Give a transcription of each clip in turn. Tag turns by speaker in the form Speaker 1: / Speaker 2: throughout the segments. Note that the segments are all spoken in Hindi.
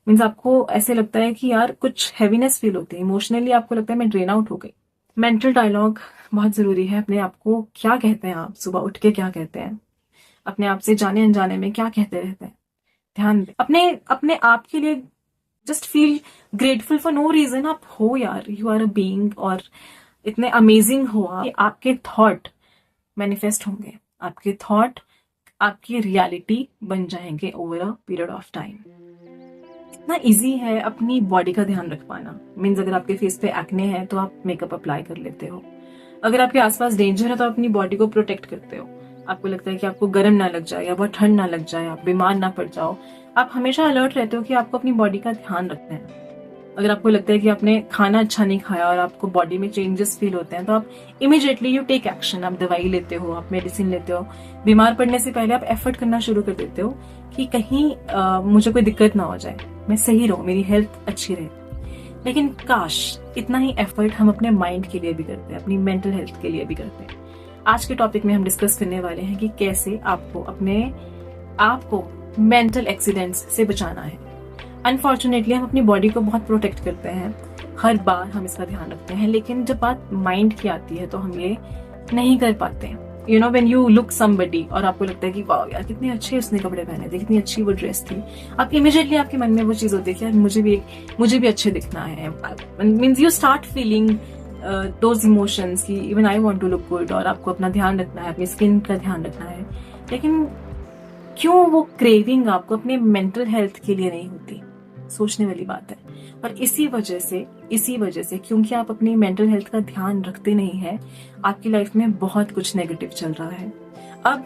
Speaker 1: मीन्स आपको ऐसे लगता है कि यार कुछ हैवीनेस फील होती है, इमोशनली आपको लगता है मैं ड्रेन आउट हो गई। मेंटल डायलॉग बहुत जरूरी है। अपने आप को क्या कहते हैं, आप सुबह उठ के क्या कहते हैं, अपने आप से जाने अनजाने में क्या कहते रहते हैं, ध्यान दें। अपने अपने आप के लिए just feel grateful for no reason. आप हो यार, यू आर अ बीइंग, और इतने अमेजिंग हो आप। आपके थॉट मैनिफेस्ट होंगे, आपके थॉट आपकी रियलिटी बन जाएंगे over a period of time. इतना इजी है अपनी बॉडी का ध्यान रख पाना। मीन्स अगर आपके फेस पे एक्ने है तो आप मेकअप अप्लाई कर लेते हो। अगर आपके आसपास डेंजर है तो आप अपनी बॉडी को प्रोटेक्ट करते हो। आपको लगता है कि आपको गर्म ना लग जाए या बहुत ठंड ना लग जाए, आप बीमार ना पड़ जाओ। आप हमेशा अलर्ट रहते हो कि आपको अपनी बॉडी का ध्यान रखना है। अगर आपको लगता है कि आपने खाना अच्छा नहीं खाया और आपको बॉडी में चेंजेस फील होते हैं तो आप इमीडिएटली यू टेक एक्शन। आप दवाई लेते हो, आप मेडिसिन लेते हो। बीमार पड़ने से पहले आप एफर्ट करना शुरू कर देते हो कि कहीं मुझे कोई दिक्कत ना हो जाए, मैं सही रहूं, मेरी हेल्थ अच्छी रहे। लेकिन काश इतना ही एफर्ट हम अपने माइंड के लिए भी करते हैं, अपनी मेंटल हेल्थ के लिए भी करते हैं। आज के टॉपिक में हम डिस्कस करने वाले हैं कि कैसे आपको अपने आप को मेंटल एक्सीडेंट्स से बचाना है। अनफॉर्चुनेटली हम अपनी बॉडी को बहुत प्रोटेक्ट करते हैं, हर बार हम इसका ध्यान रखते हैं, लेकिन जब बात माइंड की आती है तो हम ये नहीं कर पाते हैं। You know when you look somebody और आपको लगता है कि वाह यार कितने अच्छे उसने कपड़े पहने थे, कितनी अच्छी वो ड्रेस थी, आप इमीडिएटली आपके मन में वो चीज होती है कि यार मुझे भी अच्छे दिखना है। Means you start feeling those emotions कि even I want to look good, और आपको अपना ध्यान रखना है, अपनी स्किन का ध्यान रखना है। लेकिन क्यों वो क्रेविंग आपको अपने मेंटल हेल्थ के लिए नहीं होती? सोचने वाली बात है। और इसी वजह से क्योंकि आप अपनी मेंटल हेल्थ का ध्यान रखते नहीं है, आपकी लाइफ में बहुत कुछ नेगेटिव चल रहा है। अब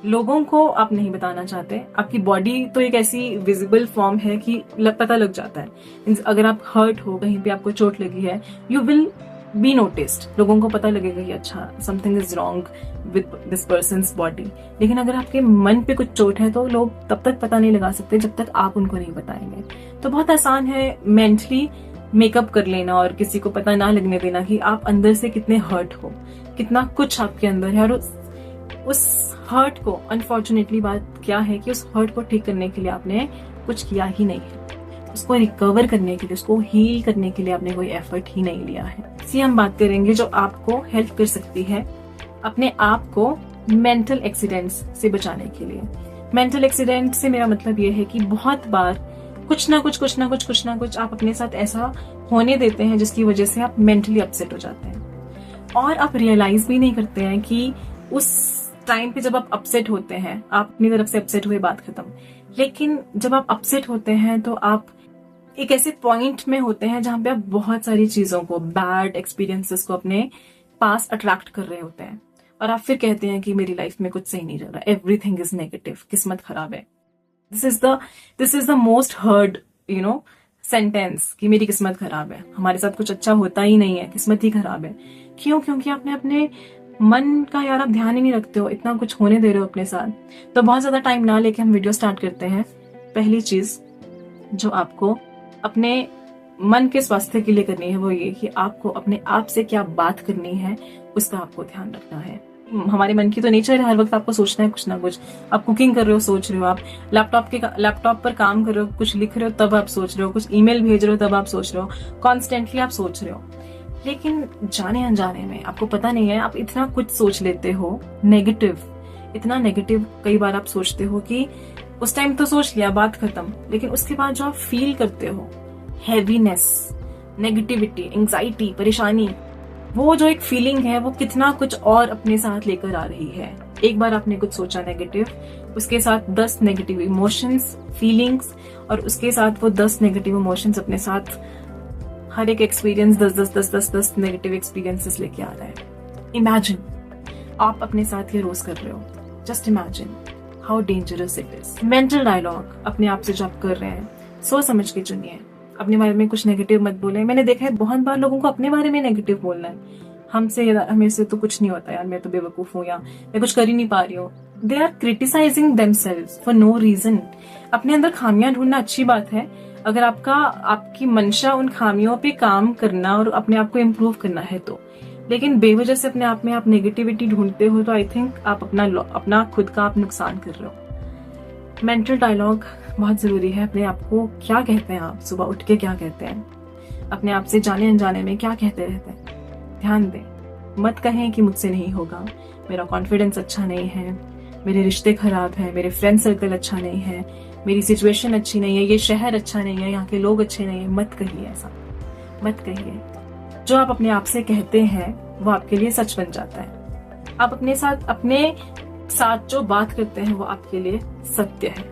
Speaker 1: लोगों को आप नहीं बताना चाहते। आपकी बॉडी तो एक ऐसी विजिबल फॉर्म है कि पता लग जाता है। अगर आप हर्ट हो, कहीं पे आपको चोट लगी है, यू विल बी नोटिस्ड। लोगों को पता लगेगा कि अच्छा something is wrong with this persons body. लेकिन अगर आपके मन पे कुछ चोट है तो लोग तब तक पता नहीं लगा सकते जब तक आप उनको नहीं बताएंगे। तो बहुत आसान है मेंटली मेकअप कर लेना और किसी को पता ना लगने देना कि आप अंदर से कितने हर्ट हो, कितना कुछ आपके अंदर है। और उस हर्ट को, अनफॉर्चुनेटली बात क्या है कि उस हर्ट को ठीक करने के लिए आपने कुछ किया ही नहीं है। उसको रिकवर करने के लिए, उसको हील करने के लिए आपने कोई एफर्ट ही नहीं लिया है। इसी हम बात करेंगे जो आपको हेल्प कर सकती है अपने आप को मेंटल एक्सीडेंट्स से बचाने के लिए। मेंटल एक्सीडेंट से मेरा मतलब ये है कि बहुत बार कुछ ना कुछ आप अपने साथ ऐसा होने देते हैं जिसकी वजह से आप मेंटली अपसेट हो जाते हैं, और आप रियलाइज भी नहीं करते हैं कि उस टाइम पे जब आप अपसेट होते हैं, आप अपनी तरफ से अपसेट हुए, बात खत्म। लेकिन जब आप अपसेट होते हैं तो आप एक ऐसे पॉइंट में होते हैं जहां पे आप बहुत सारी चीजों को, बैड एक्सपीरियंसेस को अपने पास अट्रैक्ट कर रहे होते हैं, और आप फिर कहते हैं कि मेरी लाइफ में कुछ सही नहीं चल रहा, एवरीथिंग इज नेगेटिव, किस्मत खराब है। This is the most heard sentence कि मेरी किस्मत खराब है, हमारे साथ कुछ अच्छा होता ही नहीं है, किस्मत ही खराब है। क्यों? क्योंकि आपने अपने मन का यार आप ध्यान ही नहीं रखते हो, इतना कुछ होने दे रहे हो अपने साथ। तो बहुत ज्यादा टाइम ना लेके हम वीडियो स्टार्ट करते हैं। पहली चीज जो आपको अपने मन के स्वास्थ्य के लिए करनी है वो ये कि आपको अपने आप से क्या बात करनी है, उसका आपको ध्यान रखना है। हमारे मन की तो नेचर है हर वक्त आपको सोचना है कुछ ना कुछ। आप कुकिंग कर रहे हो, सोच रहे हो, आप लैपटॉप पर काम कर रहे हो, कुछ लिख रहे हो तब आप सोच रहे हो, कुछ ईमेल भेज रहे हो तब आप सोच रहे हो, कॉन्स्टेंटली आप सोच रहे हो। लेकिन जाने अनजाने में आपको पता नहीं है आप इतना कुछ सोच लेते हो नेगेटिव, इतना नेगेटिव कई बार आप सोचते हो कि उस टाइम तो सोच लिया, बात खत्म। लेकिन उसके बाद जो आप फील करते हो हैवीनेस, नेगेटिविटी, एंजाइटी, परेशानी, वो जो एक फीलिंग है वो कितना कुछ और अपने साथ लेकर आ रही है। एक बार आपने कुछ सोचा नेगेटिव, उसके साथ 10 नेगेटिव इमोशंस, फीलिंग्स, और उसके साथ वो 10 नेगेटिव इमोशंस अपने साथ, हर एक एक्सपीरियंस 10 नेगेटिव एक्सपीरियंसेस लेके आ रहा है। इमेजिन आप अपने साथ ये रोज कर रहे हो। Just imagine how dangerous it is. Mental dialogue अपने आप से जो आप कर रहे हैं, सोच समझ के चुनिए। अपने बारे में कुछ नेगेटिव मत बोले। मैंने देखा है बहुत बार लोगों को अपने बारे में नेगेटिव बोलना है, हमें से तो कुछ नहीं होता यार, मैं तो बेवकूफ हूँ, या मैं कुछ कर ही नहीं पा रही हूँ। They are criticising themselves for no reason. अपने अंदर खामियां ढूंढना अच्छी बात है, अगर आपकी मंशा उन खामियों पे काम करना और अपने आप को इम्प्रूव करना है तो। लेकिन बेवजह से अपने आप में आप नेगेटिविटी ढूंढते हो तो आई थिंक आप अपना खुद का आप नुकसान कर रहे हो। मेंटल डायलॉग बहुत ज़रूरी है। अपने आप को क्या कहते हैं आप, सुबह उठ के क्या कहते हैं, अपने आप से जाने अनजाने में क्या कहते रहते हैं। ध्यान दें, मत कहें कि मुझसे नहीं होगा, मेरा कॉन्फिडेंस अच्छा नहीं है, मेरे रिश्ते खराब हैं, मेरे फ्रेंड सर्कल अच्छा नहीं है, मेरी सिचुएशन अच्छी नहीं है, ये शहर अच्छा नहीं है, यहाँ के लोग अच्छे नहीं है। मत कहिए ऐसा, मत कहिए। जो आप अपने आप से कहते हैं वो आपके लिए सच बन जाता है। आप अपने साथ जो बात करते हैं वो आपके लिए सत्य है।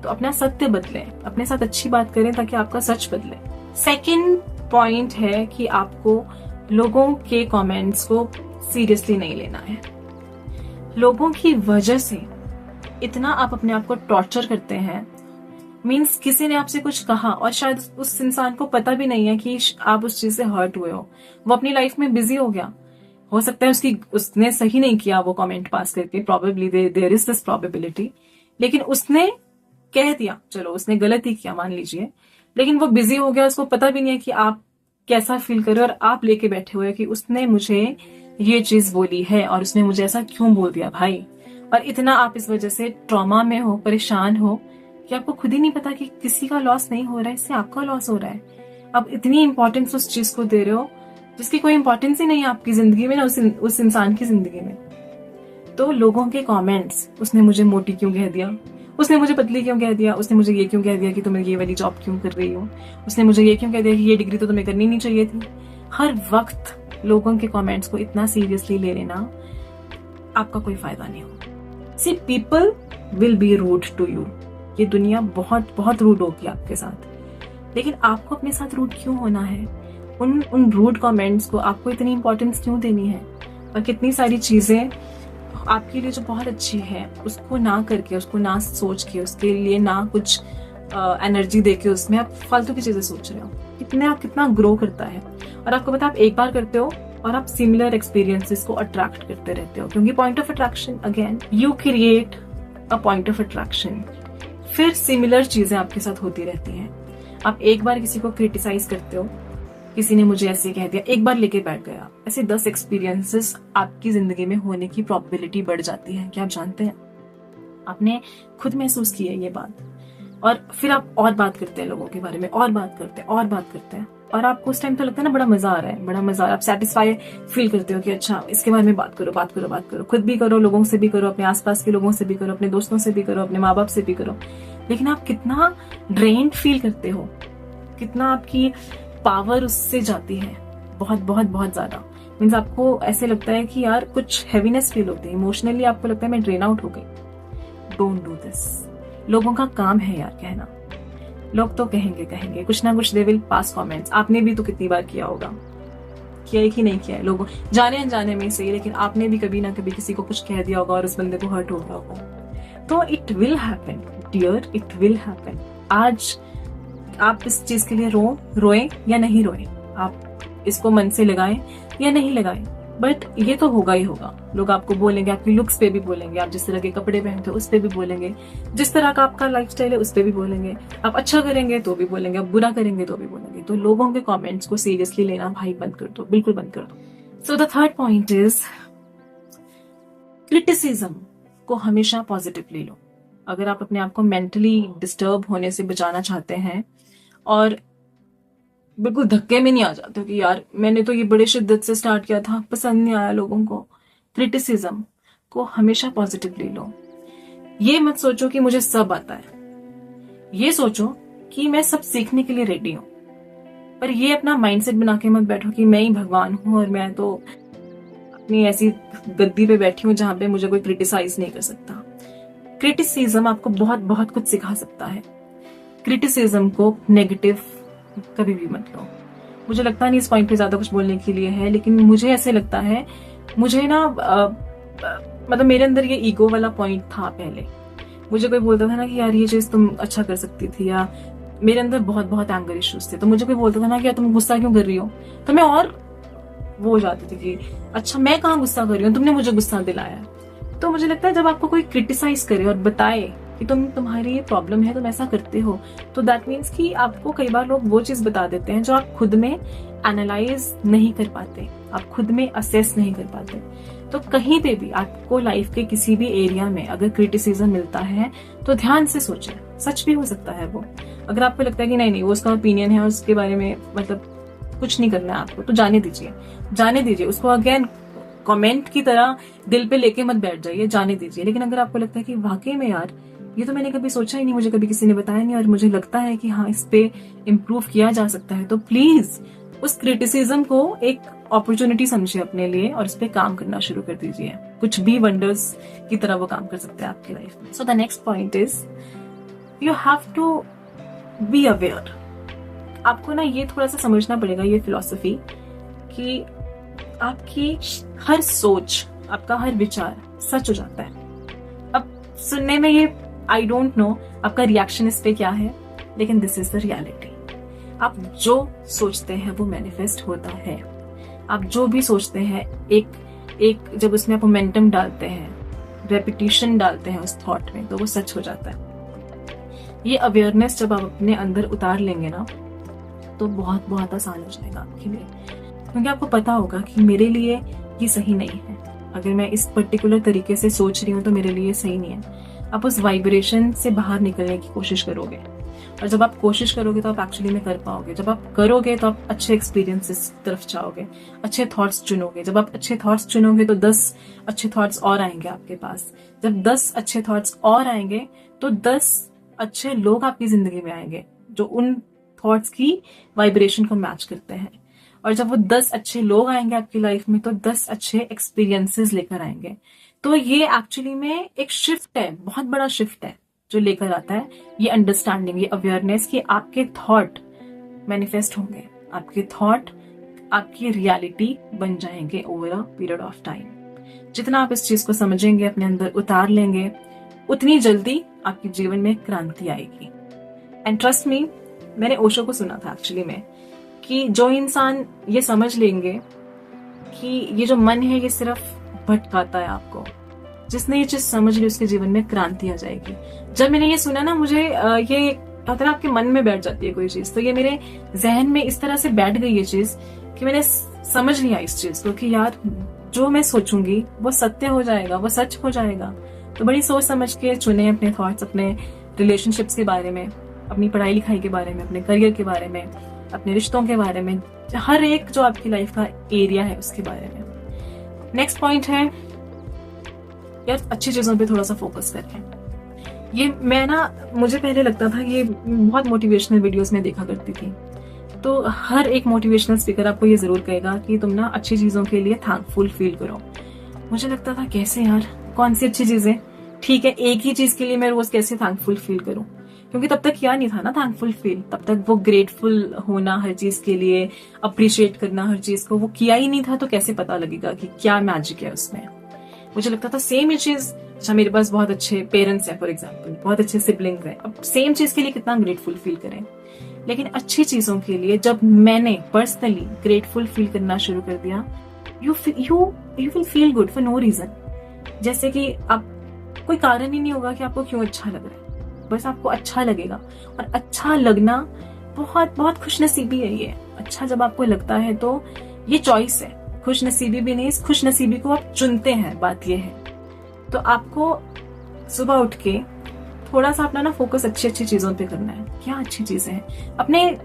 Speaker 1: तो अपना सत्य बदलें, अपने साथ अच्छी बात करें ताकि आपका सच बदले। सेकंड पॉइंट है कि आपको लोगों के कमेंट्स को सीरियसली नहीं लेना है। लोगों की वजह से इतना आप अपने आप को टॉर्चर करते हैं, मीन्स किसी ने आपसे कुछ कहा और शायद उस इंसान को पता भी नहीं है कि आप उस चीज से हर्ट हुए हो, वो अपनी लाइफ में बिजी हो गया। हो सकता है उसने सही नहीं किया वो कमेंट पास करके, probably there is this probability, लेकिन उसने कह दिया, चलो उसने गलत ही किया मान लीजिए, लेकिन वो बिजी हो गया, उसको पता भी नहीं है कि आप कैसा फील कर रहे हो, और आप लेके बैठे हुए कि उसने मुझे ये चीज बोली है और उसने मुझे ऐसा क्यों बोल दिया भाई। और इतना आप इस वजह से ट्रॉमा में हो, परेशान हो कि आपको खुद ही नहीं पता कि किसी का लॉस नहीं हो रहा है, इससे आपका लॉस हो रहा है। आप इतनी इंपॉर्टेंस उस चीज को दे रहे हो जिसकी कोई इंपॉर्टेंस ही नहीं है आपकी जिंदगी में, ना उस इंसान की जिंदगी में। तो लोगों के कमेंट्स, उसने मुझे मोटी क्यों कह दिया, उसने मुझे पतली क्यों कह दिया, उसने मुझे ये क्यों कह दिया कि तुम्हें ये वाली जॉब क्यों कर रही हो, उसने मुझे ये क्यों कह दिया कि ये डिग्री तो तुम्हें करनी नहीं चाहिए थी। हर वक्त लोगों के कमेंट्स को इतना सीरियसली ले लेना, आपका कोई फायदा नहीं होगा। See people will be rude to you, ये दुनिया बहुत बहुत रूड होगी आपके साथ, लेकिन आपको अपने साथ रूड क्यों होना है? उन रूड कमेंट्स को आपको इतनी इंपॉर्टेंस क्यों देनी है? और कितनी सारी चीजें आपके लिए जो बहुत अच्छी है उसको ना करके, उसको ना सोच के, उसके लिए ना कुछ एनर्जी देके उसमें आप फालतू की चीजें सोच रहे हो। कितना ग्रो करता है। और आपको पता, आप एक बार करते हो और आप सिमिलर एक्सपीरियंसेस को अट्रैक्ट करते रहते हो, क्योंकि point of attraction, again you create a point of attraction. फिर सिमिलर चीजें आपके साथ होती रहती हैं। आप एक बार किसी को क्रिटिसाइज करते हो, किसी ने मुझे ऐसे कह दिया, एक बार लेके बैठ गया, ऐसे 10 एक्सपीरियंसेस आपकी जिंदगी में होने की प्रोबेबिलिटी बढ़ जाती है। क्या आप जानते हैं? आपने खुद महसूस की है ये बात। और फिर आप और बात करते हैं लोगों के बारे में, और बात करते हैं, और आपको उस टाइम तो लगता है ना बड़ा मजा आ रहा है, बड़ा मजा आ रहा है। आप सेटिस्फाई फील करते हो कि अच्छा इसके बारे में बात करो, खुद भी करो, लोगों से भी करो, अपने आसपास के लोगों से भी करो, अपने दोस्तों से भी करो, अपने माँ बाप से भी करो। लेकिन आप कितना ड्रेन्ड फील करते हो, कितना आपकी पावर उससे जाती है, बहुत बहुत बहुत ज्यादा। मीन्स आपको ऐसे लगता है कि यार कुछ हैवीनेस फील होती है, इमोशनली आपको लगता है मैं ड्रेन आउट हो गई। Don't do this. लोगों का काम है यार कहना, लोग तो कहेंगे कुछ ना कुछ, दे विल पास कमेंट्स। आपने भी तो कितनी बार किया होगा, किया है कि नहीं किया है, लोगों जाने अनजाने में सही, लेकिन आपने भी कभी ना कभी किसी को कुछ कह दिया होगा और उस बंदे को हर्ट हो गया होगा। तो it will happen dear, it will happen. आज आप इस चीज के लिए रोएं या नहीं रोएं, आप इसको मन से लगाएं या नहीं लगाएं, बट ये तो होगा ही होगा। लोग आपको बोलेंगे, आपकी लुक्स पे भी बोलेंगे, आप जिस तरह के कपड़े पहनते हो उस पे भी बोलेंगे, जिस तरह का आपका लाइफस्टाइल है उस पे भी बोलेंगे। आप अच्छा करेंगे तो भी बोलेंगे, आप बुरा करेंगे तो भी बोलेंगे। तो लोगों के कमेंट्स को सीरियसली लेना भाई बंद कर दो, बिल्कुल बंद कर दो। So the third point is criticism को हमेशा पॉजिटिवली लो। अगर आप अपने आप को मेंटली डिस्टर्ब होने से बचाना चाहते हैं और बिल्कुल धक्के में नहीं आ जाते हो कि यार मैंने तो ये बड़े शिद्दत से स्टार्ट किया था, पसंद नहीं आया लोगों को, क्रिटिसिज्म को हमेशा पॉजिटिवली लो। ये मत सोचो कि मुझे सब आता है, ये सोचो कि मैं सब सीखने के लिए रेडी हूं। पर ये अपना माइंडसेट बना के मत बैठो कि मैं ही भगवान हूं और मैं तो अपनी ऐसी गद्दी पे बैठी हूं जहां पे मुझे कोई क्रिटिसाइज नहीं कर सकता। क्रिटिसिज्म आपको बहुत बहुत कुछ सिखा सकता है। क्रिटिसिज्म को नेगेटिव कभी भी मत लो। मुझे लगता नहीं इस पॉइंट पे ज्यादा कुछ बोलने के लिए है, लेकिन मुझे ऐसे लगता है, मुझे ना मतलब मेरे अंदर ये ईगो वाला पॉइंट था पहले। मुझे कोई बोलता था ना कि यार ये चीज तुम अच्छा कर सकती थी, या मेरे अंदर बहुत बहुत एंगर इश्यूज थे, तो मुझे कोई बोलता था ना कि यार तुम गुस्सा क्यों कर रही हो, तो मैं और वो हो जाती थी कि अच्छा मैं कहाँ गुस्सा कर रही हूँ, तुमने मुझे गुस्सा दिलाया। तो मुझे लगता है जब आपको कोई क्रिटिसाइज करे और बताए कि तुम्हारी ये प्रॉब्लम है, तुम ऐसा करते हो, तो दैट मीन्स कि आपको कई बार लोग वो चीज बता देते हैं जो आप खुद में एनालाइज नहीं कर पाते, आप खुद में असेस नहीं कर पाते। तो कहीं पे भी आपको लाइफ के किसी भी एरिया में अगर क्रिटिसिज्म मिलता है तो ध्यान से सोचें, सच भी हो सकता है वो। अगर आपको लगता है कि नहीं वो उसका ओपिनियन है और उसके बारे में मतलब कुछ नहीं करना है आपको, तो जाने दीजिए उसको। अगेन कमेंट की तरह दिल पे लेके मत बैठ जाइए, जाने दीजिए। लेकिन अगर आपको लगता है कि वाकई में यार ये तो मैंने कभी सोचा ही नहीं, मुझे कभी किसी ने बताया नहीं और मुझे लगता है कि हाँ इस पे इम्प्रूव किया जा सकता है, तो प्लीज उस क्रिटिसिज्म को एक अपॉर्चुनिटी समझिए अपने लिए और इस पे काम करना शुरू कर दीजिए। कुछ भी वंडर्स की तरह वो काम कर सकते हैं आपकी लाइफ में। So the next point is you have to be aware. आपको ना ये थोड़ा सा समझना पड़ेगा ये फिलॉसफी कि आपकी हर सोच, आपका हर विचार सच हो जाता है। अब सुनने में ये आई डोंट नो आपका रिएक्शन इस पे क्या है, लेकिन दिस इज द रियलिटी। आप जो सोचते हैं वो मैनिफेस्ट होता है। आप जो भी सोचते हैं एक जब उसमें आप मोमेंटम डालते हैं, रेपिटेशन डालते हैं उस थॉट में, तो वो सच हो जाता है। ये अवेयरनेस जब आप अपने अंदर उतार लेंगे ना तो बहुत बहुत आसान हो जाएगा आपके लिए, क्योंकि आपको पता होगा कि मेरे लिए ये सही नहीं है। अगर मैं इस पर्टिकुलर तरीके से सोच रही हूँ तो मेरे लिए सही नहीं है। आप उस वाइब्रेशन से बाहर निकलने की कोशिश करोगे और जब आप कोशिश करोगे तो आप एक्चुअली में कर पाओगे। जब आप करोगे तो आप अच्छे एक्सपीरियंसेस तरफ जाओगे, अच्छे थॉट्स चुनोगे। जब आप अच्छे थॉट्स चुनोगे तो 10 अच्छे थॉट्स और आएंगे आपके पास। जब 10 अच्छे थॉट्स और आएंगे तो 10 अच्छे लोग आपकी जिंदगी में आएंगे जो उन थॉट्स की वाइब्रेशन को मैच करते हैं। और जब वो 10 अच्छे लोग आएंगे आपकी लाइफ में तो 10 अच्छे एक्सपीरियंसेस लेकर आएंगे। तो ये एक्चुअली में एक शिफ्ट है, बहुत बड़ा शिफ्ट है जो लेकर आता है ये अंडरस्टैंडिंग, ये अवेयरनेस कि आपके थॉट मैनिफेस्ट होंगे, आपके थॉट आपकी रियलिटी बन जाएंगे over a period of time. जितना आप इस चीज को समझेंगे, अपने अंदर उतार लेंगे, उतनी जल्दी आपके जीवन में क्रांति आएगी। एंड ट्रस्ट मी, मैंने ओशो को सुना था एक्चुअली में कि जो इंसान ये समझ लेंगे कि ये जो मन है ये सिर्फ भटकाता है आपको, जिसने ये चीज समझ ली उसके जीवन में क्रांति आ जाएगी। जब मैंने ये सुना ना, मुझे ये कहते ना आपके मन में बैठ जाती है कोई चीज, तो ये मेरे जहन में इस तरह से बैठ गई ये चीज कि मैंने समझ लिया इस चीज को कि यार जो मैं सोचूंगी वो सत्य हो जाएगा, वो सच हो जाएगा। तो बड़ी सोच समझ के चुने अपने थॉट्स, अपने रिलेशनशिप्स के बारे में, अपनी पढ़ाई लिखाई के बारे में, अपने करियर के बारे में, अपने रिश्तों के बारे में, हर एक जो आपकी लाइफ का एरिया है उसके बारे में। नेक्स्ट पॉइंट है यार अच्छी चीजों पे थोड़ा सा फोकस करें। ये मैं ना, मुझे पहले लगता था ये बहुत मोटिवेशनल वीडियोस में देखा करती थी, तो हर एक मोटिवेशनल स्पीकर आपको ये जरूर कहेगा कि तुम ना अच्छी चीजों के लिए थैंकफुल फील करो। मुझे लगता था कैसे यार, कौन सी अच्छी चीजें, ठीक है एक ही चीज के लिए मैं रोज कैसे थैंकफुल फील करूं, क्योंकि तब तक किया नहीं था ना थैंकफुल फील। तब तक वो ग्रेटफुल होना हर चीज के लिए, अप्रिशिएट करना हर चीज को, वो किया ही नहीं था, तो कैसे पता लगेगा कि क्या मैजिक है उसमें। मुझे लगता था सेम ही चीज, अच्छा मेरे पास बहुत अच्छे पेरेंट्स हैं फॉर एग्जाम्पल, बहुत अच्छे सिबलिंग्स हैं, अब सेम चीज के लिए कितना ग्रेटफुल फील करें। लेकिन अच्छी चीजों के लिए जब मैंने पर्सनली ग्रेटफुल फील करना शुरू कर दिया, you will feel good for no reason. जैसे कि आप कोई कारण ही नहीं होगा कि आपको क्यों अच्छा लग रहा है, बस आपको अच्छा लगेगा। और अच्छा लगना बहुत बहुत खुशनसीबी है ये। अच्छा जब आपको लगता है तो ये चॉइस है, खुशनसीबी भी नहीं, इस खुशनसीबी को आप चुनते हैं, बात ये है। तो आपको सुबह उठ के थोड़ा सा अपना ना फोकस अच्छी अच्छी चीजों पे करना है। क्या अच्छी चीजें हैं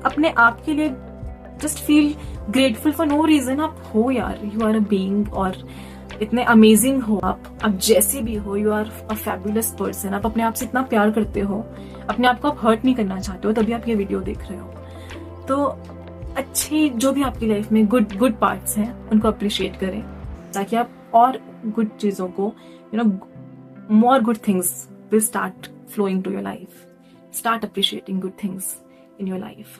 Speaker 1: अपने आप के लिए, just feel grateful for no reason. आप हो यार, यू आर अ बीइंग और इतने अमेजिंग हो आप जैसे भी हो, you are a fabulous person. आप अपने आप से इतना प्यार करते हो, अपने आप को आप हर्ट नहीं करना चाहते हो, तभी आप ये वीडियो देख रहे हो। तो अच्छी जो भी आपकी लाइफ में गुड पार्ट्स हैं उनको अप्रिशिएट करें, ताकि आप और गुड चीजों को, you know, more good things will start flowing to your life. Start appreciating good things in your life.